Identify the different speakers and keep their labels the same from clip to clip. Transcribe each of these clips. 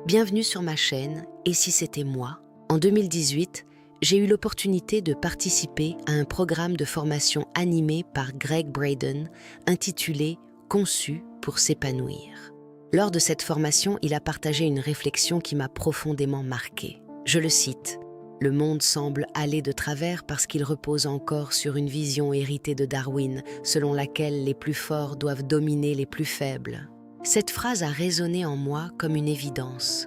Speaker 1: Bienvenue sur ma chaîne « Et si c'était moi ?» En 2018, j'ai eu l'opportunité de participer à un programme de formation animé par Gregg Braden intitulé « Conçu pour s'épanouir ». Lors de cette formation, il a partagé une réflexion qui m'a profondément marquée. Je le cite. « Le monde semble aller de travers parce qu'il repose encore sur une vision héritée de Darwin, selon laquelle les plus forts doivent dominer les plus faibles. » Cette phrase a résonné en moi comme une évidence.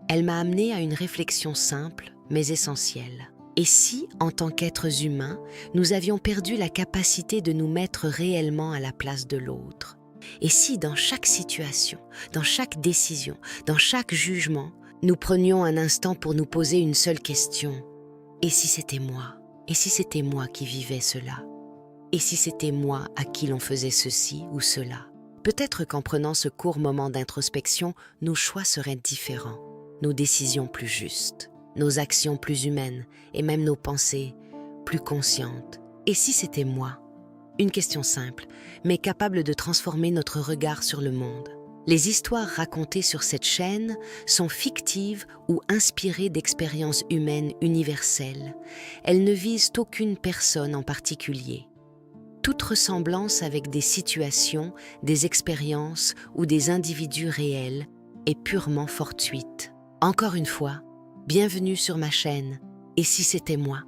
Speaker 1: Elle m'a amené à une réflexion simple, mais essentielle. Et si, en tant qu'êtres humains, nous avions perdu la capacité de nous mettre réellement à la place de l'autre? Et si, dans chaque situation, dans chaque décision, dans chaque jugement, nous prenions un instant pour nous poser une seule question? Et si c'était moi? Et si c'était moi qui vivais cela? Et si c'était moi à qui l'on faisait ceci ou cela? Peut-être qu'en prenant ce court moment d'introspection, nos choix seraient différents, nos décisions plus justes, nos actions plus humaines et même nos pensées plus conscientes. Et si c'était moi? Une question simple, mais capable de transformer notre regard sur le monde. Les histoires racontées sur cette chaîne sont fictives ou inspirées d'expériences humaines universelles. Elles ne visent aucune personne en particulier. Toute ressemblance avec des situations, des expériences ou des individus réels est purement fortuite. Encore une fois, bienvenue sur ma chaîne « Et si c'était moi ?»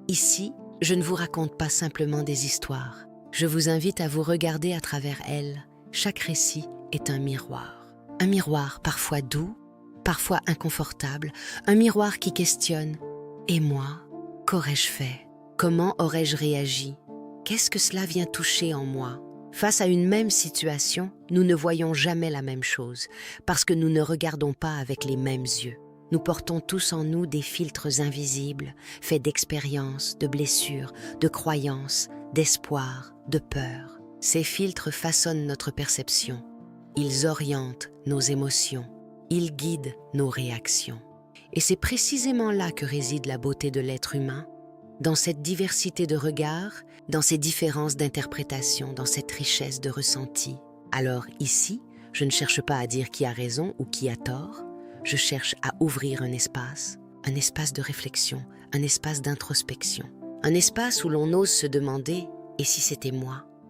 Speaker 1: Ici, je ne vous raconte pas simplement des histoires. Je vous invite à vous regarder à travers elles. Chaque récit est un miroir. Un miroir parfois doux, parfois inconfortable, un miroir qui questionne « Et moi, qu'aurais-je fait? Comment aurais-je réagi? Qu'est-ce que cela vient toucher en moi ?» Face à une même situation, nous ne voyons jamais la même chose, parce que nous ne regardons pas avec les mêmes yeux. Nous portons tous en nous des filtres invisibles, faits d'expériences, de blessures, de croyances, d'espoir, de peur. Ces filtres façonnent notre perception. Ils orientent nos émotions. Ils guident nos réactions. Et c'est précisément là que réside la beauté de l'être humain, dans cette diversité de regards, dans ces différences d'interprétation, dans cette richesse de ressenti. Alors ici, je ne cherche pas à dire qui a raison ou qui a tort, je cherche à ouvrir un espace de réflexion, un espace d'introspection, un espace où l'on ose se demander « et si c'était moi ?»